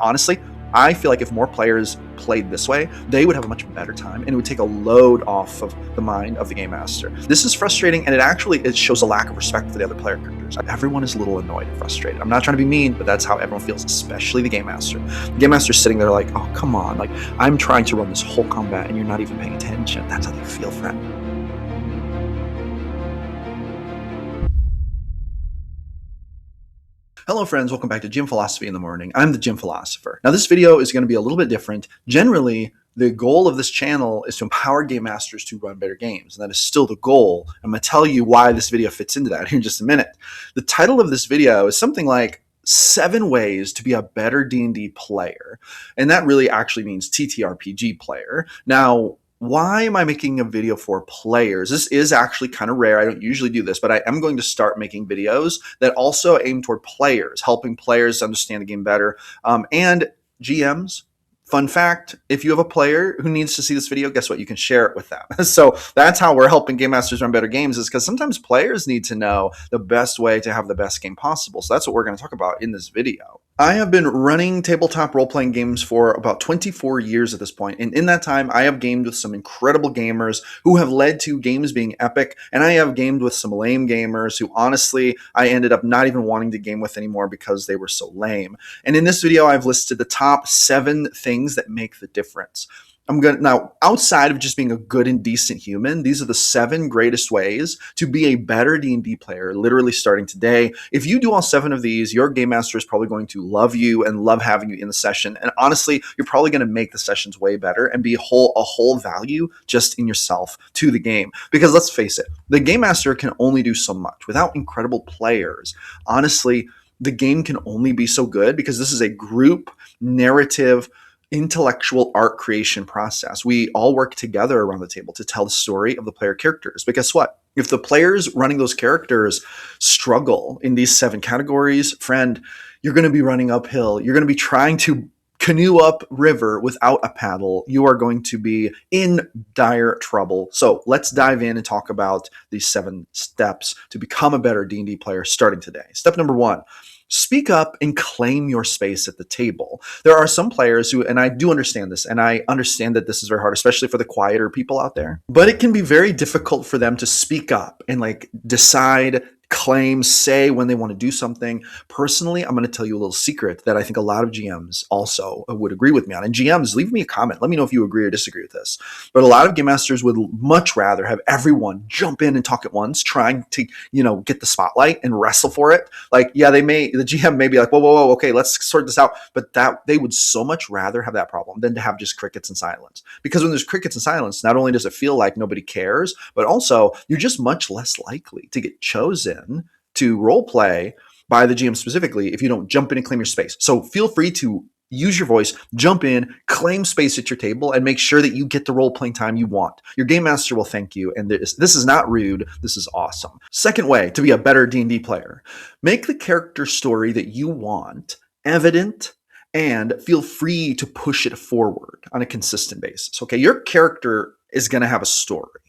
Honestly, I feel like if more players played this way, they would have a much better time, and it would take a load off of the mind of the game master. This is frustrating, and it shows a lack of respect for the other player characters. Everyone is a little annoyed and frustrated. I'm not trying to be mean, but that's how everyone feels, especially the game master. The game master's sitting there like, oh, come on. Like, I'm trying to run this whole combat, and you're not even paying attention. That's how they feel, friend. Hello friends, welcome back to Gym Philosophy in the Morning. I'm the Gym Philosopher. Now this video is going to be a little bit different. Generally, the goal of this channel is to empower game masters to run better games, and that is still the goal. I'm going to tell you why this video fits into that here in just a minute. The title of this video is something like 7 ways to be a better D&D player, and that really actually means TTRPG player. Now, why am I making a video for players? This is actually kind of rare. I don't usually do this, but I am going to start making videos that also aim toward players, helping players understand the game better. And GMs, fun fact, if you have a player who needs to see this video, guess what? You can share it with them. So that's how we're helping game masters run better games, is because sometimes players need to know the best way to have the best game possible. So that's what we're going to talk about in this video. I have been running tabletop role-playing games for about 24 years at this point, and in that time, I have gamed with some incredible gamers who have led to games being epic, and I have gamed with some lame gamers who, honestly, I ended up not even wanting to game with anymore because they were so lame. And in this video, I've listed the top 7 things that make the difference. Now, outside of just being a good and decent human, these are the 7 greatest ways to be a better D&D player, literally starting today. If you do all 7 of these, your game master is probably going to love you and love having you in the session. And honestly, you're probably going to make the sessions way better and be a whole value just in yourself to the game. Because let's face it, the game master can only do so much. Without incredible players, honestly, the game can only be so good, because this is a group narrative intellectual art creation process. We all work together around the table to tell the story of the player characters. But guess what? If the players running those characters struggle in these 7 categories, friend, you're going to be running uphill. You're going to be trying to canoe up river without a paddle. You are going to be in dire trouble. So let's dive in and talk about these 7 steps to become a better D&D player starting today. Step number 1. Speak up and claim your space at the table. There are some players who, and I do understand this, and I understand that this is very hard, especially for the quieter people out there, but it can be very difficult for them to speak up and decide, claim, say when they want to do something. Personally, I'm going to tell you a little secret that I think a lot of GMs also would agree with me on. And GMs, leave me a comment. Let me know if you agree or disagree with this. But a lot of game masters would much rather have everyone jump in and talk at once, trying to, get the spotlight and wrestle for it. The GM may be like, whoa, okay, let's sort this out. But that they would so much rather have that problem than to have just crickets and silence. Because when there's crickets and silence, not only does it feel like nobody cares, but also you're just much less likely to get chosen to role play by the GM specifically if you don't jump in and claim your space. So feel free to use your voice, jump in, claim space at your table, and make sure that you get the role playing time you want. Your game master will thank you, and this is not rude. This is awesome. Second way to be a better D&D player: make the character story that you want evident, and feel free to push it forward on a consistent basis. Okay, your character is going to have a story.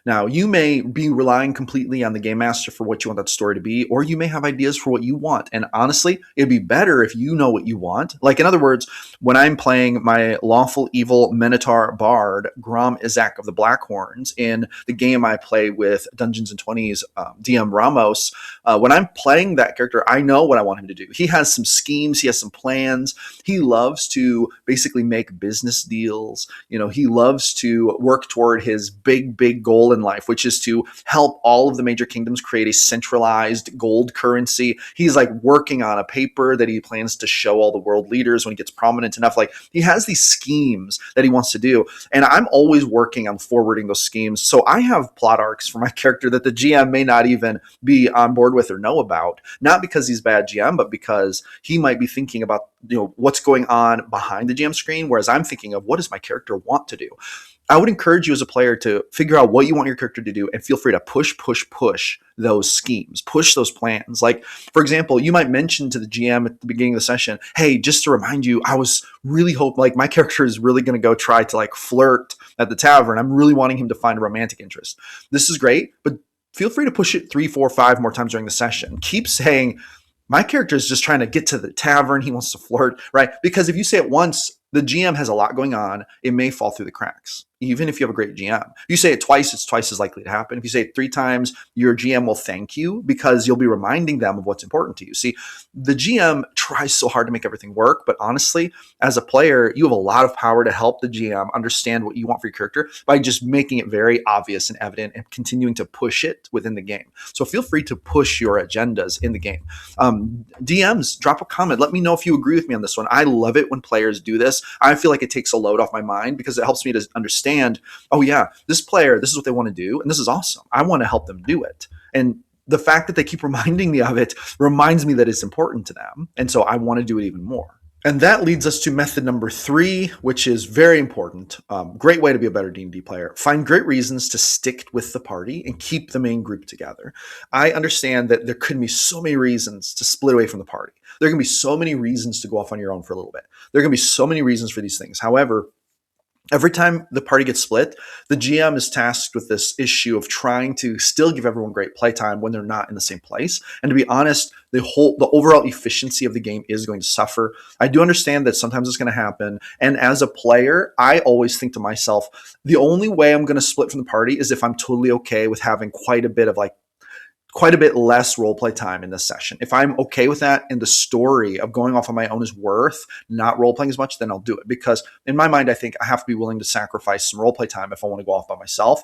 Now, you may be relying completely on the game master for what you want that story to be, or you may have ideas for what you want. And honestly, it'd be better if you know what you want. Like, in other words, when I'm playing my lawful evil Minotaur Bard, Grom Izak of the Blackhorns, in the game I play with Dungeons & 20's DM Ramos, when I'm playing that character, I know what I want him to do. He has some schemes. He has some plans. He loves to basically make business deals. He loves to work toward his big goal in life, which is to help all of the major kingdoms create a centralized gold currency. He's working on a paper that he plans to show all the world leaders when he gets prominent enough. He has these schemes that he wants to do, and I'm always working on forwarding those schemes. So I have plot arcs for my character that the GM may not even be on board with or know about, not because he's bad GM, but because he might be thinking about what's going on behind the GM screen, whereas I'm thinking of what does my character want to do. I would encourage you as a player to figure out what you want your character to do, and feel free to push those schemes, push those plans. For example, you might mention to the GM at the beginning of the session, hey, just to remind you, I was really my character is really going to go try to flirt at the tavern. I'm really wanting him to find a romantic interest. This is great, but feel free to push it 3, 4, 5 more times during the session. Keep saying, my character is just trying to get to the tavern. He wants to flirt, right? Because if you say it once, the GM has a lot going on. It may fall through the cracks, even if you have a great GM. If you say it twice, it's twice as likely to happen. If you say it 3 times, your GM will thank you because you'll be reminding them of what's important to you. See, the GM tries so hard to make everything work, but honestly, as a player, you have a lot of power to help the GM understand what you want for your character by just making it very obvious and evident and continuing to push it within the game. So feel free to push your agendas in the game. DMs, drop a comment. Let me know if you agree with me on this one. I love it when players do this. I feel like it takes a load off my mind because it helps me to understand, oh yeah, this player, this is what they want to do, and this is awesome. I want to help them do it. And the fact that they keep reminding me of it reminds me that it's important to them. And so I want to do it even more. And that leads us to method number 3, which is very important. Great way to be a better D&D player. Find great reasons to stick with the party and keep the main group together. I understand that there could be so many reasons to split away from the party. There are going to be so many reasons to go off on your own for a little bit. There are going to be so many reasons for these things. However, every time the party gets split, the GM is tasked with this issue of trying to still give everyone great playtime when they're not in the same place. And to be honest, the overall efficiency of the game is going to suffer. I do understand that sometimes it's going to happen. And as a player, I always think to myself, the only way I'm going to split from the party is if I'm totally okay with having quite a bit less roleplay time in this session. If I'm okay with that and the story of going off on my own is worth not roleplaying as much, then I'll do it. Because in my mind, I think I have to be willing to sacrifice some roleplay time if I want to go off by myself.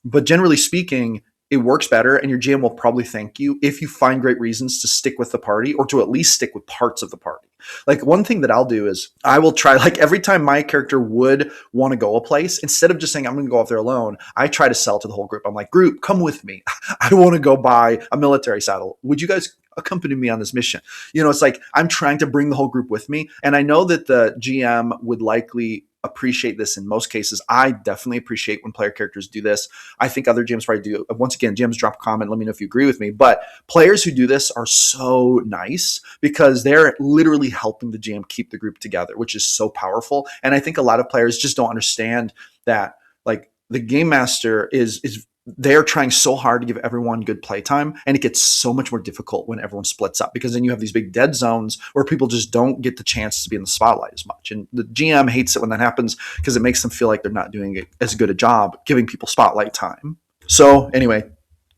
But generally speaking, it works better, and your GM will probably thank you if you find great reasons to stick with the party or to at least stick with parts of the party. Like one thing that I'll do is I will try, like every time my character would want to go a place, instead of just saying, I'm going to go off there alone, I try to sell to the whole group. I'm like, group, come with me. I want to go buy a military saddle. Would you guys accompany me on this mission? It's like I'm trying to bring the whole group with me. And I know that the GM would likely appreciate this in most cases. I definitely appreciate when player characters do this. I think other GMs probably do. Once again, GMs, drop a comment. Let me know if you agree with me. But players who do this are so nice because they're literally helping the GM keep the group together, which is so powerful. And I think a lot of players just don't understand that, like, the game master is they're trying so hard to give everyone good playtime, and it gets so much more difficult when everyone splits up because then you have these big dead zones where people just don't get the chance to be in the spotlight as much. And the GM hates it when that happens because it makes them feel like they're not doing as good a job giving people spotlight time. So anyway,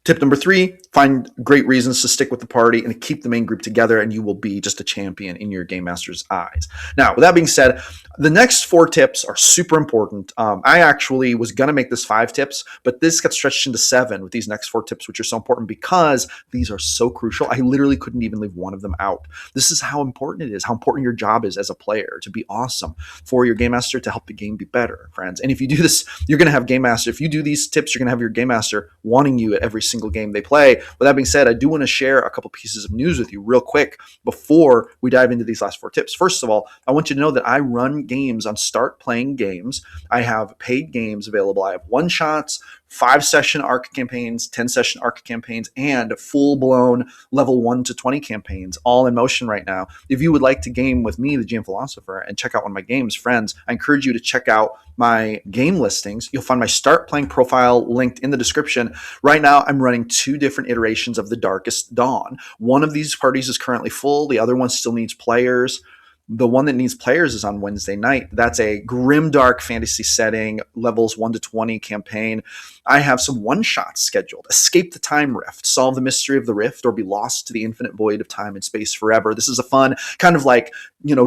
tip number 3, find great reasons to stick with the party and keep the main group together, and you will be just a champion in your game master's eyes. Now, with that being said, the next 4 tips are super important. I actually was going to make this 5 tips, but this got stretched into 7 with these next 4 tips, which are so important because these are so crucial. I literally couldn't even leave one of them out. This is how important it is, how important your job is as a player to be awesome for your game master to help the game be better, friends. And if you do this, you're going to have game master. If you do these tips, you're going to have your game master wanting you at every single game they play. With that being said, I do want to share a couple pieces of news with you real quick before we dive into these last 4 tips. First of all, I want you to know that I run games on Start Playing Games. I have paid games available. I have one-shots, 5-session ARC campaigns, 10-session ARC campaigns, and full-blown level 1 to 20 campaigns all in motion right now. If you would like to game with me, the GM Philosopher, and check out one of my games, friends, I encourage you to check out my game listings. You'll find my Start Playing profile linked in the description. Right now, I'm running 2 different iterations of The Darkest Dawn. One of these parties is currently full. The other one still needs players. The one that needs players is on Wednesday night. That's a grimdark fantasy setting, levels 1 to 20 campaign. I have some one-shots scheduled. Escape the Time Rift, solve the mystery of the rift, or be lost to the infinite void of time and space forever. This is a fun kind of like,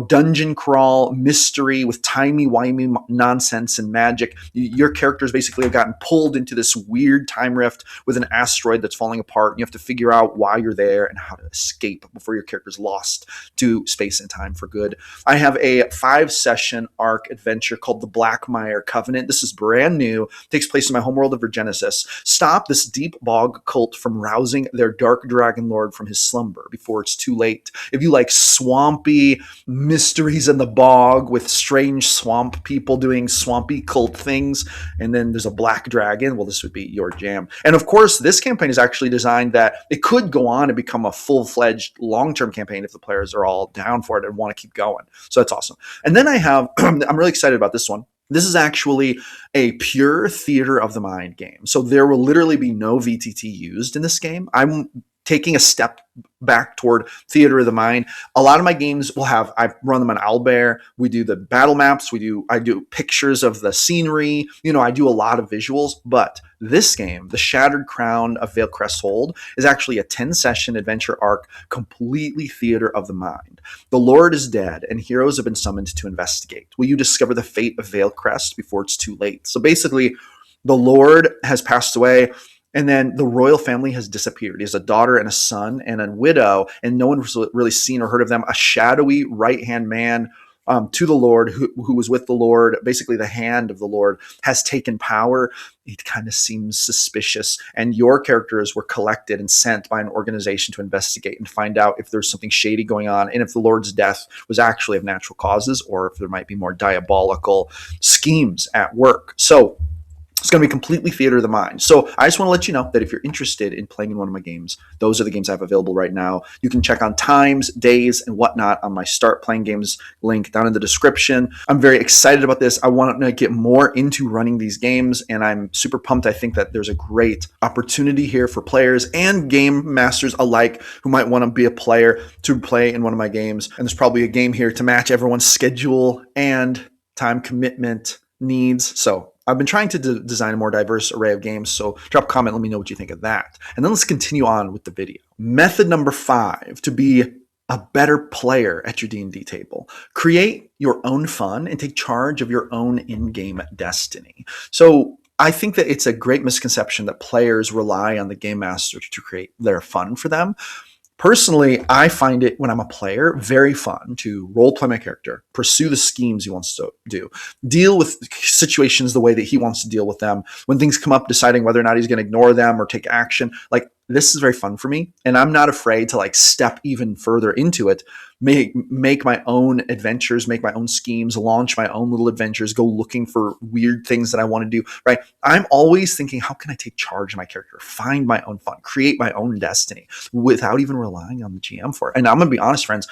dungeon crawl mystery with timey-wimey nonsense and magic. Your characters basically have gotten pulled into this weird time rift with an asteroid that's falling apart. And you have to figure out why you're there and how to escape before your character's lost to space and time for good. I have a 5-session ARC adventure called the Blackmire Covenant. This is brand new. It takes place in my homeworld of Genesis. Stop this deep bog cult from rousing their dark dragon lord from his slumber before it's too late. If you like swampy mysteries in the bog with strange swamp people doing swampy cult things, and then there's a black dragon, well, this would be your jam. And of course, this campaign is actually designed that it could go on and become a full-fledged long-term campaign if the players are all down for it and want to keep going. So that's awesome. And then I have, I'm really excited about this one. This is actually a pure theater of the mind game. So there will literally be no VTT used in this game. I'm taking a step back toward theater of the mind. A lot of my games will have, I run them on Owlbear. We do the battle maps. I do pictures of the scenery. I do a lot of visuals, but this game, The Shattered Crown of Vale Crest Hold, is actually a 10-session adventure arc, completely theater of the mind. The Lord is dead, and heroes have been summoned to investigate. Will you discover the fate of Vale Crest before it's too late? So basically, the Lord has passed away, and then the royal family has disappeared. He has a daughter and a son and a widow, and no one's really seen or heard of them. A shadowy right-hand man to the Lord, who was with the Lord, basically the hand of the Lord, has taken power. It kind of seems suspicious. And your characters were collected and sent by an organization to investigate and find out if there's something shady going on, and if the Lord's death was actually of natural causes, or if there might be more diabolical schemes at work. So it's going to be completely theater of the mind. So I just want to let you know that if you're interested in playing in one of my games, those are the games I have available right now. You can check on times, days, and whatnot on my Start Playing Games link down in the description. I'm very excited about this. I want to get more into running these games, and I'm super pumped. I think that there's a great opportunity here for players and game masters alike who might want to be a player to play in one of my games. And there's probably a game here to match everyone's schedule and time commitment needs. So I've been trying to design a more diverse array of games, so drop a comment, let me know what you think of that. And then let's continue on with the video. Method number 5 to be a better player at your D&D table. Create your own fun and take charge of your own in-game destiny. So I think that it's a great misconception that players rely on the game master to create their fun for them. Personally, I find it, when I'm a player, very fun to role play my character, pursue the schemes he wants to do, deal with situations the way that he wants to deal with them. When things come up, deciding whether or not he's going to ignore them or take action. Like, this is very fun for me, and I'm not afraid to step even further into it, make my own adventures, make my own schemes, launch my own little adventures, go looking for weird things that I want to do, right? I'm always thinking, how can I take charge of my character, find my own fun, create my own destiny without even relying on the GM for it? And I'm going to be honest, friends,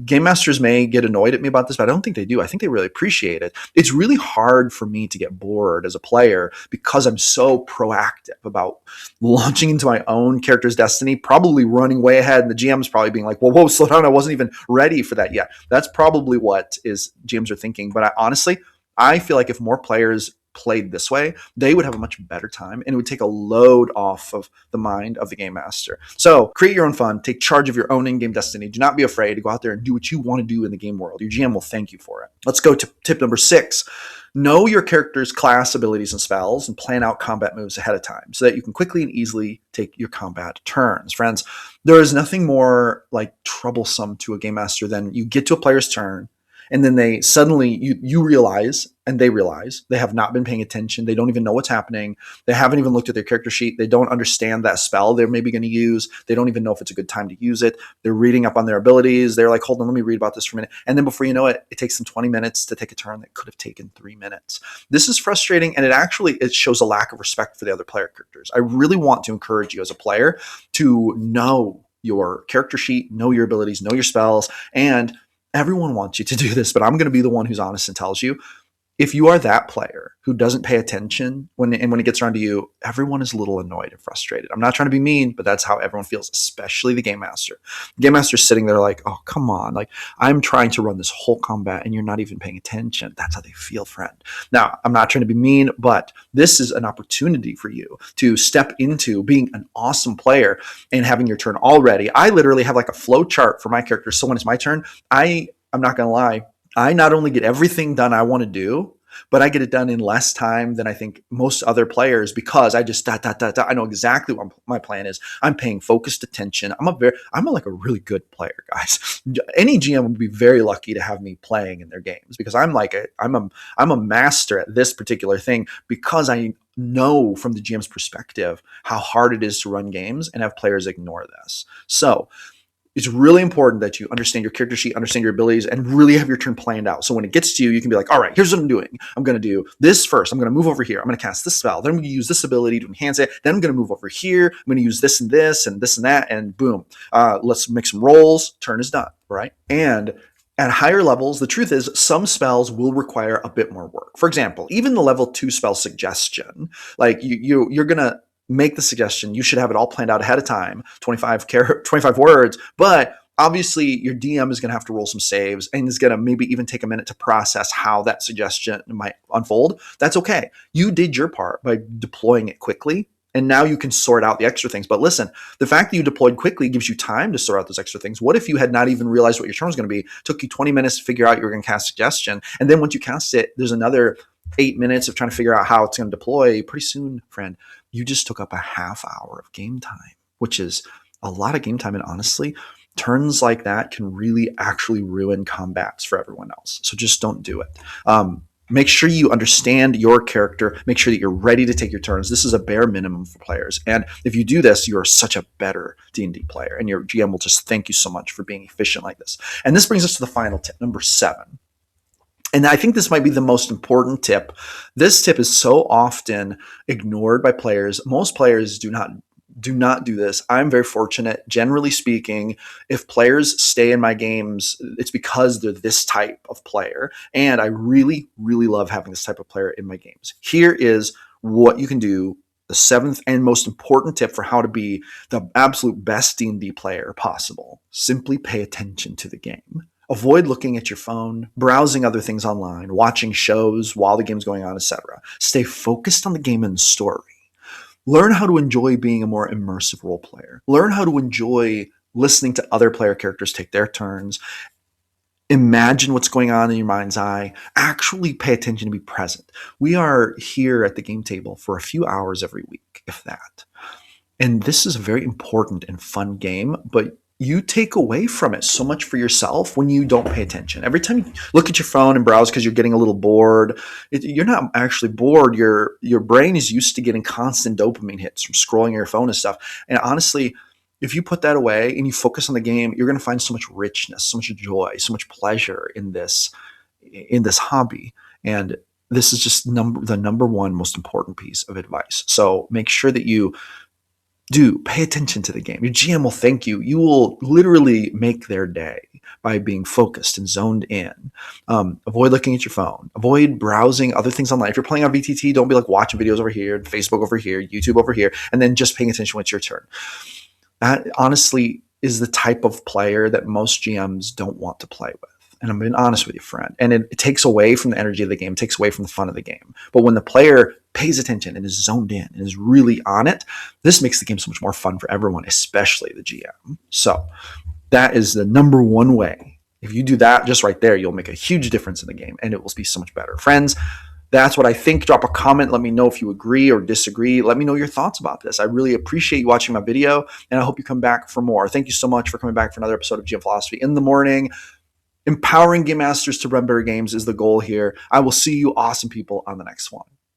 game masters may get annoyed at me about this, but I don't think they do. I think they really appreciate it. It's really hard for me to get bored as a player because I'm so proactive about launching into my own character's destiny, probably running way ahead, and the GM's probably being like, whoa, slow down. I wasn't even ready for that yet. That's probably what GMs are thinking. But honestly, I feel like if more players played this way, they would have a much better time, and it would take a load off of the mind of the game master. So create your own fun, take charge of your own in-game destiny. Do not be afraid to go out there and do what you want to do in the game world. Your GM will thank you for it. Let's go to tip number 6. Know your character's class, abilities, and spells, and plan out combat moves ahead of time so that you can quickly and easily take your combat turns. Friends, there is nothing more troublesome to a game master than you get to a player's turn, and then they suddenly, you realize, and they realize, they have not been paying attention. They don't even know what's happening. They haven't even looked at their character sheet. They don't understand that spell they're maybe going to use. They don't even know if it's a good time to use it. They're reading up on their abilities. They're like, hold on, let me read about this for a minute. And then before you know it, it takes them 20 minutes to take a turn that could have taken 3 minutes. This is frustrating, and it shows a lack of respect for the other player characters. I really want to encourage you as a player to know your character sheet, know your abilities, know your spells, and everyone wants you to do this, but I'm going to be the one who's honest and tells you, if you are that player who doesn't pay attention when it gets around to you, everyone is a little annoyed and frustrated. I'm not trying to be mean, but that's how everyone feels, especially the game master. The game master's sitting there like, oh, come on. I'm trying to run this whole combat and you're not even paying attention. That's how they feel, friend. Now, I'm not trying to be mean, but this is an opportunity for you to step into being an awesome player and having your turn already. I literally have a flow chart for my character. So when it's my turn, I'm not going to lie, I not only get everything done I want to do, but I get it done in less time than I think most other players, because I just I know exactly what my plan is. I'm paying focused attention. I'm a really good player, guys. Any GM would be very lucky to have me playing in their games, because I'm a master at this particular thing, because I know from the GM's perspective how hard it is to run games and have players ignore this. So it's really important that you understand your character sheet, understand your abilities, and really have your turn planned out. So when it gets to you, you can be like, all right, here's what I'm doing. I'm going to do this first. I'm going to move over here. I'm going to cast this spell. Then I'm going to use this ability to enhance it. Then I'm going to move over here. I'm going to use this and this and this and that, and boom. Let's make some rolls. Turn is done, right? And at higher levels, the truth is some spells will require a bit more work. For example, even the level 2 spell suggestion, you're going to make the suggestion. You should have it all planned out ahead of time, 25 words, but obviously your DM is going to have to roll some saves and is going to maybe even take a minute to process how that suggestion might unfold. That's okay. You did your part by deploying it quickly, and now you can sort out the extra things. But listen, the fact that you deployed quickly gives you time to sort out those extra things. What if you had not even realized what your turn was going to be? Took you 20 minutes to figure out you were going to cast a suggestion. And then once you cast it, there's another 8 minutes of trying to figure out how it's going to deploy. Pretty soon, friend, you just took up a half hour of game time, which is a lot of game time. And honestly, turns like that can really actually ruin combats for everyone else. So just don't do it. Make sure you understand your character. Make sure that you're ready to take your turns. This is a bare minimum for players. And if you do this, you're such a better D&D player. And your GM will just thank you so much for being efficient like this. And this brings us to the final tip, number 7. And I think this might be the most important tip. This tip is so often ignored by players. Most players do not do this. I'm very fortunate. Generally speaking, if players stay in my games, it's because they're this type of player. And I really, really love having this type of player in my games. Here is what you can do. The 7th and most important tip for how to be the absolute best D&D player possible. Simply pay attention to the game. Avoid looking at your phone, browsing other things online, watching shows while the game's going on, etc. Stay focused on the game and the story. Learn how to enjoy being a more immersive role player. Learn how to enjoy listening to other player characters take their turns. Imagine what's going on in your mind's eye. Actually pay attention to be present. We are here at the game table for a few hours every week, if that. And this is a very important and fun game, but you take away from it so much for yourself when you don't pay attention. Every time you look at your phone and browse because you're getting a little bored, you're not actually bored. Your brain is used to getting constant dopamine hits from scrolling your phone and stuff. And honestly, if you put that away and you focus on the game, you're going to find so much richness, so much joy, so much pleasure in this hobby. And this is just the number one most important piece of advice. So make sure that you do pay attention to the game. Your GM will thank you. You will literally make their day by being focused and zoned in. Avoid looking at your phone. Avoid browsing other things online. If you're playing on VTT, don't be like watching videos over here, Facebook over here, YouTube over here, and then just paying attention when it's your turn. That honestly is the type of player that most GMs don't want to play with. And I'm being honest with you, friend. And it takes away from the energy of the game, takes away from the fun of the game. But when the player pays attention and is zoned in and is really on it, this makes the game so much more fun for everyone, especially the GM. So that is the number one way. If you do that just right there, you'll make a huge difference in the game and it will be so much better. Friends, that's what I think. Drop a comment. Let me know if you agree or disagree. Let me know your thoughts about this. I really appreciate you watching my video, and I hope you come back for more. Thank you so much for coming back for another episode of GM Philosophy in the Morning. Empowering game masters to run better games is the goal here. I will see you awesome people on the next one.